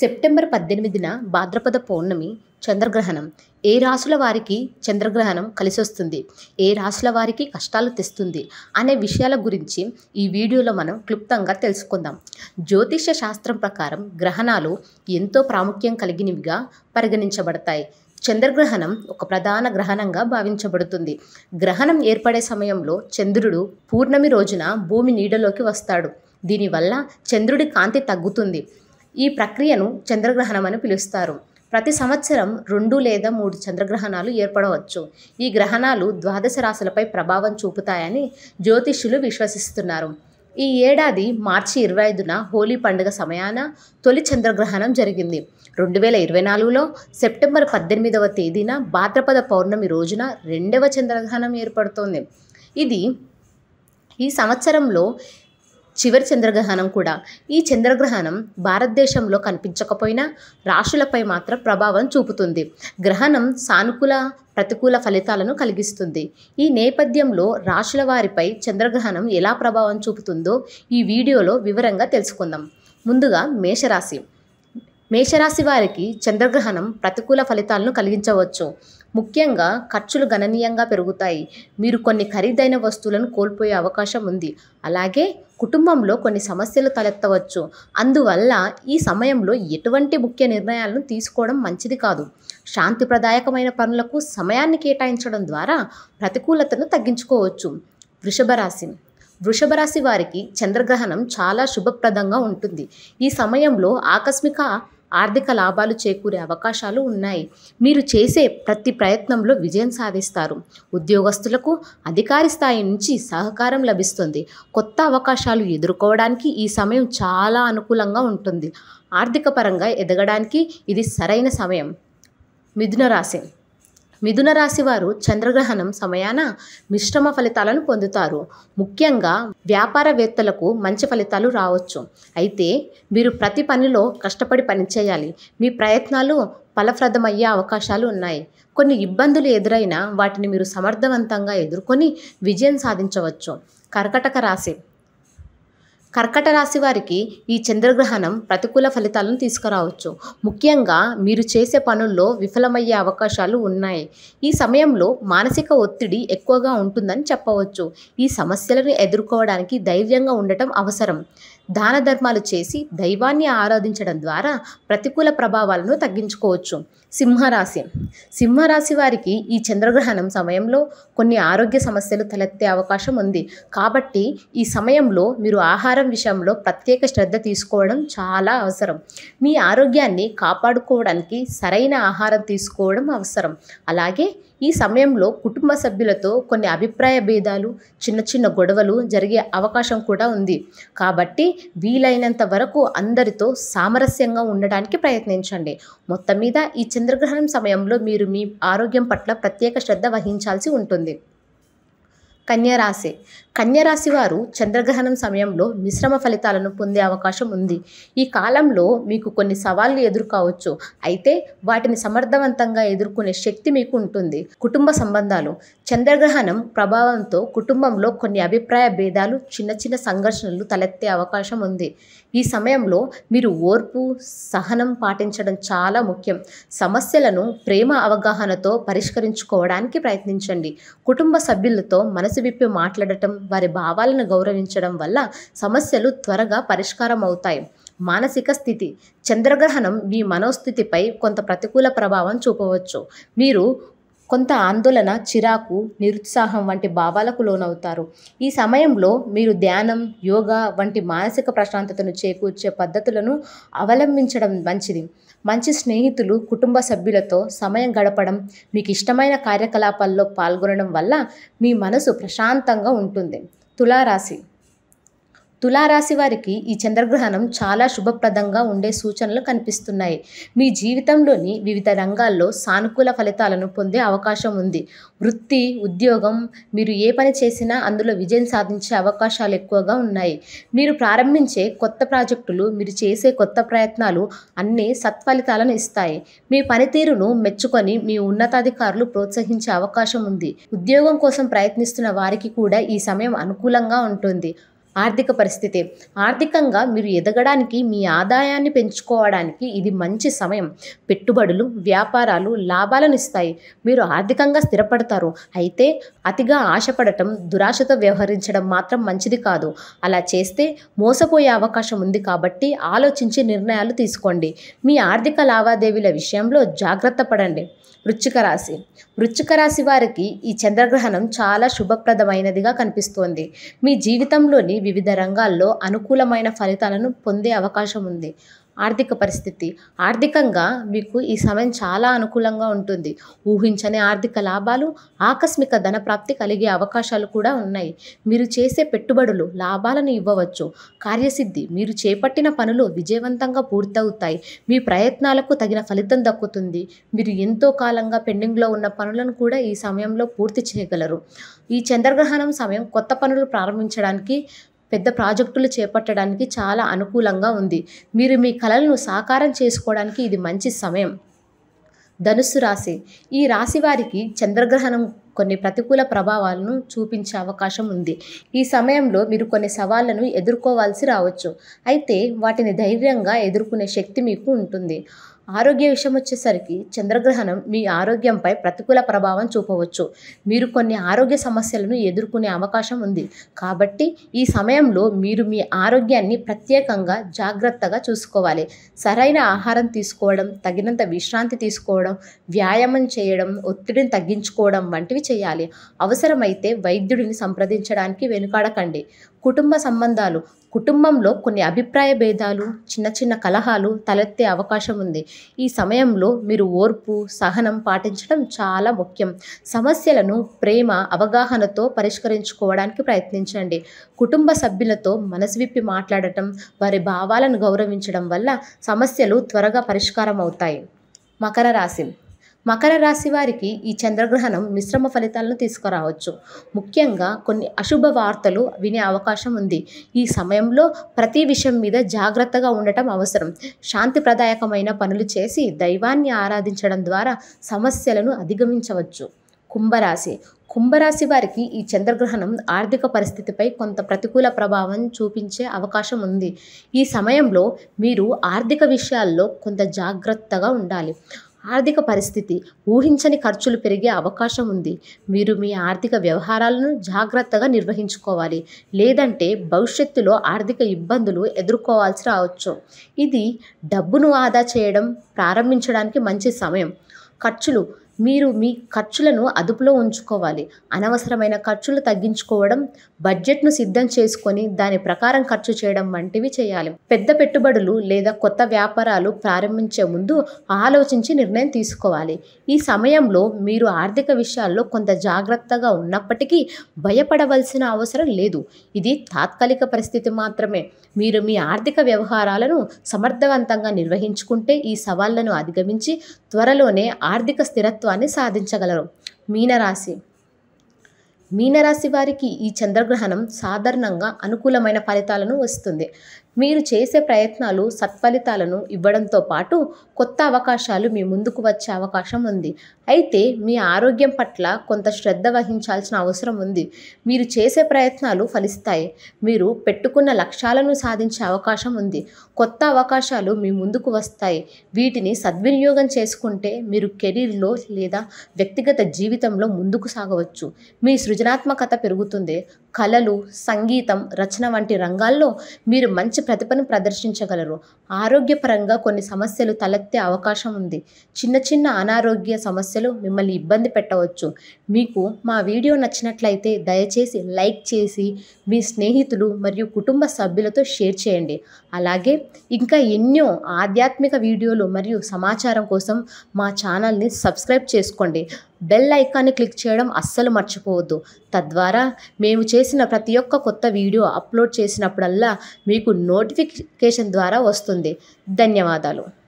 September 18న భాద్రపద పౌర్ణమి చంద్రగ్రహణం. ఏ రాశుల వారికి చంద్రగ్రహణం కలిసొస్తుంది, ఏ రాశుల వారికి కష్టాలు తెస్తుంది అనే విషయాల గురించి ఈ వీడియోలో మనం క్లుప్తంగా తెలుసుకుందాం. జ్యోతిష్య శాస్త్రం ప్రకారం గ్రహణాలు ఎంతో ప్రాముఖ్యం కలిగినవిగా పరిగణించబడతాయి. చంద్రగ్రహణం ఒక ప్రధాన గ్రహణంగా భావించబడుతుంది. గ్రహణం ఏర్పడే సమయంలో చంద్రుడు పూర్ణమి రోజున భూమి నీడలోకి వస్తాడు. దీనివల్ల చంద్రుడి కాంతి తగ్గుతుంది. ఈ ప్రక్రియను చంద్రగ్రహణం అని పిలుస్తారు. ప్రతి సంవత్సరం 2 లేదా 3 చంద్రగ్రహణాలు ఏర్పడవచ్చు. ఈ గ్రహణాలు ద్వాదశ రాశులపై ప్రభావం చూపుతాయని జ్యోతిష్యులు విశ్వసిస్తున్నారు. ఈ ఏడాది మార్చి 25న హోలీ పండుగ సమయాన తొలి చంద్రగ్రహణం జరిగింది. 2024లో సెప్టెంబర్ 18వ తేదీన భాద్రపద పౌర్ణమి రోజున 2వ చంద్రగ్రహణం ఏర్పడుతోంది. ఇది ఈ సంవత్సరంలో చివరి చంద్రగ్రహణం కూడా. ఈ చంద్రగ్రహణం భారతదేశంలో కనిపించకపోయినా రాశులపై మాత్రం ప్రభావం చూపుతుంది. గ్రహణం సానుకూల, ప్రతికూల ఫలితాలను కలిగిస్తుంది. ఈ నేపథ్యంలో రాశుల వారిపై చంద్రగ్రహణం ఎలా ప్రభావం చూపుతుందో ఈ వీడియోలో వివరంగా తెలుసుకుందాం. ముందుగా మేషరాశి. మేషరాశి వారికి చంద్రగ్రహణం ప్రతికూల ఫలితాలను కలిగించవచ్చు. ముఖ్యంగా ఖర్చులు గణనీయంగా పెరుగుతాయి. మీరు కొన్ని ఖరీదైన వస్తువులను కోల్పోయే అవకాశం ఉంది. అలాగే కుటుంబంలో కొన్ని సమస్యలు తలెత్తవచ్చు. అందువల్ల ఈ సమయంలో ఎటువంటి ముఖ్య నిర్ణయాలను తీసుకోవడం మంచిది కాదు. శాంతిప్రదాయకమైన పనులకు సమయాన్ని కేటాయించడం ద్వారా ప్రతికూలతను తగ్గించుకోవచ్చు. వృషభ రాశి వారికి చంద్రగ్రహణం చాలా శుభప్రదంగా ఉంటుంది. ఈ సమయంలో ఆకస్మిక ఆర్థిక లాభాలు చేకూరే అవకాశాలు ఉన్నాయి. మీరు చేసే ప్రతి ప్రయత్నంలో విజయం సాధిస్తారు. ఉద్యోగస్తులకు అధికారి స్థాయి నుంచి సహకారం లభిస్తుంది. కొత్త అవకాశాలు ఎదుర్కోవడానికి ఈ సమయం చాలా అనుకూలంగా ఉంటుంది. ఆర్థిక పరంగా ఎదగడానికి ఇది సరైన సమయం. మిథున రాశి వారు చంద్రగ్రహణం సమయాన మిశ్రమ ఫలితాలను పొందుతారు. ముఖ్యంగా వ్యాపారవేత్తలకు మంచి ఫలితాలు రావచ్చు. అయితే మీరు ప్రతి పనిలో కష్టపడి పనిచేయాలి. మీ ప్రయత్నాలు ఫలప్రదమయ్యే అవకాశాలు ఉన్నాయి. కొన్ని ఇబ్బందులు ఎదురైనా వాటిని మీరు సమర్థవంతంగా ఎదుర్కొని విజయం సాధించవచ్చు. కర్కట రాశి వారికి ఈ చంద్రగ్రహణం ప్రతికూల ఫలితాలను తీసుకురావచ్చు. ముఖ్యంగా మీరు చేసే పనుల్లో విఫలమయ్యే అవకాశాలు ఉన్నాయి. ఈ సమయంలో మానసిక ఒత్తిడి ఎక్కువగా ఉంటుందని చెప్పవచ్చు. ఈ సమస్యలను ఎదుర్కోవడానికి ధైర్యంగా ఉండటం అవసరం. దాన ధర్మాలు చేసి దైవాన్ని ఆరాధించడం ద్వారా ప్రతికూల ప్రభావాలను తగ్గించుకోవచ్చు. సింహరాశి వారికి ఈ చంద్రగ్రహణం సమయంలో కొన్ని ఆరోగ్య సమస్యలు తలెత్తే అవకాశం ఉంది. కాబట్టి ఈ సమయంలో మీరు ఆహారం విషయంలో ప్రత్యేక శ్రద్ధ తీసుకోవడం చాలా అవసరం. మీ ఆరోగ్యాన్ని కాపాడుకోవడానికి సరైన ఆహారం తీసుకోవడం అవసరం. అలాగే ఈ సమయంలో కుటుంబ సభ్యులతో కొన్ని అభిప్రాయ భేదాలు, చిన్న గొడవలు జరిగే అవకాశం కూడా ఉంది. కాబట్టి వీలైనంత వరకు అందరితో సామరస్యంగా ఉండడానికి ప్రయత్నించండి. మొత్తం మీద ఈ చంద్రగ్రహణం సమయంలో మీరు మీ ఆరోగ్యం పట్ల ప్రత్యేక శ్రద్ధ వహించాల్సి ఉంటుంది. కన్యరాశి వారు చంద్రగ్రహణం సమయంలో మిశ్రమ ఫలితాలను పొందే అవకాశం ఉంది. ఈ కాలంలో మీకు కొన్ని సవాళ్లు ఎదుర్కోవచ్చు. అయితే వాటిని సమర్థవంతంగా ఎదుర్కొనే శక్తి మీకు ఉంటుంది. కుటుంబ సంబంధాలు. చంద్రగ్రహణం ప్రభావంతో కుటుంబంలో కొన్ని అభిప్రాయ భేదాలు, చిన్న సంఘర్షణలు తలెత్తే అవకాశం ఉంది. ఈ సమయంలో మీరు ఓర్పు, సహనం పాటించడం చాలా ముఖ్యం. సమస్యలను ప్రేమ అవగాహనతో పరిష్కరించుకోవడానికి ప్రయత్నించండి. కుటుంబ సభ్యులతో మనసు విప్పి మాట్లాడటం, వారి భావాలను గౌరవించడం వల్ల సమస్యలు త్వరగా పరిష్కారం అవుతాయి. మానసిక స్థితి. చంద్రగ్రహణం మీ మనోస్థితిపై కొంత ప్రతికూల ప్రభావం చూపవచ్చు. మీరు కొంత ఆందోళన, చిరాకు, నిరుత్సాహం వంటి భావాలకు లోనవుతారు. ఈ సమయంలో మీరు ధ్యానం, యోగా వంటి మానసిక ప్రశాంతతను చేకూర్చే పద్ధతులను అవలంబించడం మంచిది. మంచి స్నేహితులు, కుటుంబ సభ్యులతో సమయం గడపడం, మీకు ఇష్టమైన కార్యకలాపాల్లో పాల్గొనడం వల్ల మీ మనసు ప్రశాంతంగా ఉంటుంది. తులారాశి వారికి ఈ చంద్రగ్రహణం చాలా శుభప్రదంగా ఉండే సూచనలు కనిపిస్తున్నాయి. మీ జీవితంలోని వివిధ రంగాల్లో సానుకూల ఫలితాలను పొందే అవకాశం ఉంది. వృత్తి, ఉద్యోగం, మీరు ఏ పని చేసినా అందులో విజయం సాధించే అవకాశాలు ఎక్కువగా ఉన్నాయి. మీరు ప్రారంభించే కొత్త ప్రాజెక్టులు, మీరు చేసే కొత్త ప్రయత్నాలు అన్నీ సత్ఫలితాలను ఇస్తాయి. మీ పనితీరును మెచ్చుకొని మీ ఉన్నతాధికారులు ప్రోత్సహించే అవకాశం ఉంది. ఉద్యోగం కోసం ప్రయత్నిస్తున్న వారికి కూడా ఈ సమయం అనుకూలంగా ఉంటుంది. ఆర్థిక పరిస్థితి. ఆర్థికంగా మీరు ఎదగడానికి, మీ ఆదాయాన్ని పెంచుకోవడానికి ఇది మంచి సమయం. పెట్టుబడులు, వ్యాపారాలు లాభాలనిస్తాయి. మీరు ఆర్థికంగా స్థిరపడతారు. అయితే అతిగా ఆశపడటం, దురాశతో వ్యవహరించడం మాత్రం మంచిది కాదు. అలా చేస్తే మోసపోయే అవకాశం ఉంది కాబట్టి ఆలోచించి నిర్ణయాలు తీసుకోండి. మీ ఆర్థిక లావాదేవీల విషయంలో జాగ్రత్త పడండి. వృశ్చిక రాశి. వృశ్చిక రాశి వారికి ఈ చంద్రగ్రహణం చాలా శుభప్రదమైనదిగా కనిపిస్తోంది. మీ జీవితంలోని వివిధ రంగాల్లో అనుకూలమైన ఫలితాలను పొందే అవకాశం ఉంది. ఆర్థిక పరిస్థితి. ఆర్థికంగా మీకు ఈ సమయం చాలా అనుకూలంగా ఉంటుంది. ఊహించని ఆర్థిక లాభాలు, ఆకస్మిక ధనప్రాప్తి కలిగే అవకాశాలు కూడా ఉన్నాయి. మీరు చేసే పెట్టుబడులు లాభాలను ఇవ్వవచ్చు. కార్యసిద్ధి. మీరు చేపట్టిన పనులు విజయవంతంగా పూర్తవుతాయి. మీ ప్రయత్నాలకు తగిన ఫలితం దక్కుతుంది. మీరు ఎంతో కాలంగా పెండింగ్లో ఉన్న పనులను కూడా ఈ సమయంలో పూర్తి చేయగలరు. ఈ చంద్రగ్రహణం సమయం కొత్త పనులు ప్రారంభించడానికి, పెద్ద ప్రాజెక్టులు చేపట్టడానికి చాలా అనుకూలంగా ఉంది. మీరు మీ కలలను సాకారం చేసుకోవడానికి ఇది మంచి సమయం. ధనుస్సు రాశి. ఈ రాశి వారికి చంద్రగ్రహణం కొన్ని ప్రతికూల ప్రభావాలను చూపించే అవకాశం ఉంది. ఈ సమయంలో మీరు కొన్ని సవాళ్లను ఎదుర్కోవాల్సి రావచ్చు. అయితే వాటిని ధైర్యంగా ఎదుర్కొనే శక్తి మీకు ఉంటుంది. ఆరోగ్య విషయం వచ్చేసరికి చంద్రగ్రహణం మీ ఆరోగ్యంపై ప్రతికూల ప్రభావం చూపవచ్చు. మీరు కొన్ని ఆరోగ్య సమస్యలను ఎదుర్కొనే అవకాశం ఉంది. కాబట్టి ఈ సమయంలో మీరు మీ ఆరోగ్యాన్ని ప్రత్యేకంగా జాగ్రత్తగా చూసుకోవాలి. సరైన ఆహారం తీసుకోవడం, తగినంత విశ్రాంతి తీసుకోవడం, వ్యాయామం చేయడం, ఒత్తిడిని తగ్గించుకోవడం వంటివి చేయాలి. అవసరమైతే వైద్యుడిని సంప్రదించడానికి వెనుకాడకండి. కుటుంబ సంబంధాలు. కుటుంబంలో కొన్ని అభిప్రాయ భేదాలు, చిన్న చిన్న కలహాలు తలెత్తే అవకాశం ఉంది. ఈ సమయంలో మీరు ఓర్పు, సహనం పాటించడం చాలా ముఖ్యం. సమస్యలను ప్రేమ, అవగాహనతో పరిష్కరించుకోవడానికి ప్రయత్నించండి. కుటుంబ సభ్యులతో మనసు విప్పి మాట్లాడటం, వారి భావాలను గౌరవించడం వల్ల సమస్యలు త్వరగా పరిష్కారం అవుతాయి. మకర రాశి. మకర రాశి వారికి ఈ చంద్రగ్రహణం మిశ్రమ ఫలితాలను తీసుకురావచ్చు. ముఖ్యంగా కొన్ని అశుభ వార్తలు వినే అవకాశం ఉంది. ఈ సమయంలో ప్రతి విషయం మీద జాగ్రత్తగా ఉండటం అవసరం. శాంతిప్రదాయకమైన పనులు చేసి దైవాన్ని ఆరాధించడం ద్వారా సమస్యలను అధిగమించవచ్చు. కుంభరాశి. కుంభరాశి వారికి ఈ చంద్రగ్రహణం ఆర్థిక పరిస్థితిపై కొంత ప్రతికూల ప్రభావం చూపించే అవకాశం ఉంది. ఈ సమయంలో మీరు ఆర్థిక విషయాల్లో కొంత జాగ్రత్తగా ఉండాలి. ఆర్థిక పరిస్థితి. ఊహించని ఖర్చులు పెరిగే అవకాశం ఉంది. మీరు మీ ఆర్థిక వ్యవహారాలను జాగ్రత్తగా నిర్వహించుకోవాలి. లేదంటే భవిష్యత్తులో ఆర్థిక ఇబ్బందులు ఎదుర్కోవాల్సి రావచ్చు. ఇది డబ్బును ఆదా చేయడం ప్రారంభించడానికి మంచి సమయం. ఖర్చులు. మీరు మీ ఖర్చులను అదుపులో ఉంచుకోవాలి. అనవసరమైన ఖర్చులు తగ్గించుకోవడం, బడ్జెట్ను సిద్ధం చేసుకొని దాని ప్రకారం ఖర్చు చేయడం వంటివి చేయాలి. పెద్ద పెట్టుబడులు లేదా కొత్త వ్యాపారాలు ప్రారంభించే ముందు ఆలోచించి నిర్ణయం తీసుకోవాలి. ఈ సమయంలో మీరు ఆర్థిక విషయాల్లో కొంత జాగ్రత్తగా ఉన్నప్పటికీ భయపడవలసిన అవసరం లేదు. ఇది తాత్కాలిక పరిస్థితి మాత్రమే. మీరు మీ ఆర్థిక వ్యవహారాలను సమర్థవంతంగా నిర్వహించుకుంటే ఈ సవాళ్లను అధిగమించి త్వరలోనే ఆర్థిక స్థిరత్వాన్ని సాధించగలరు. మీనరాశి. మీనరాశి వారికి ఈ చంద్రగ్రహణం సాధారణంగా అనుకూలమైన ఫలితాలను వస్తుంది. మీరు చేసే ప్రయత్నాలు సత్ఫలితాలను ఇవ్వడంతో పాటు కొత్త అవకాశాలు మీ ముందుకు వచ్చే అవకాశం ఉంది. అయితే మీ ఆరోగ్యం పట్ల కొంత శ్రద్ధ వహించాల్సిన అవసరం ఉంది. మీరు చేసే ప్రయత్నాలు ఫలిస్తాయి. మీరు పెట్టుకున్న లక్ష్యాలను సాధించే అవకాశం ఉంది. కొత్త అవకాశాలు మీ ముందుకు వస్తాయి. వీటిని సద్వినియోగం చేసుకుంటే మీరు కెరీర్లో లేదా వ్యక్తిగత జీవితంలో ముందుకు సాగవచ్చు. మీ సృజనాత్మకత పెరుగుతుంది. కళలు, సంగీతం, రచన వంటి రంగాల్లో మీరు మంచి ప్రతిభను ప్రదర్శించగలరు. ఆరోగ్యపరంగా కొన్ని సమస్యలు తలెత్తే అవకాశం ఉంది. చిన్న చిన్న అనారోగ్య సమస్యలు మిమ్మల్ని ఇబ్బంది పెట్టవచ్చు. మీకు మా వీడియో నచ్చినట్లయితే దయచేసి లైక్ చేసి మీ స్నేహితులు మరియు కుటుంబ సభ్యులతో షేర్ చేయండి. అలాగే ఇంకా ఎన్నో ఆధ్యాత్మిక వీడియోలు మరియు సమాచారం కోసం మా ఛానల్ని సబ్స్క్రైబ్ చేసుకోండి. బెల్ ఐకాన్ని క్లిక్ చేయడం అస్సలు మర్చిపోవద్దు. తద్వారా మేము చేసిన ప్రతి ఒక్క కొత్త వీడియో అప్లోడ్ చేసినప్పుడల్లా మీకు నోటిఫికేషన్ ద్వారా వస్తుంది. ధన్యవాదాలు.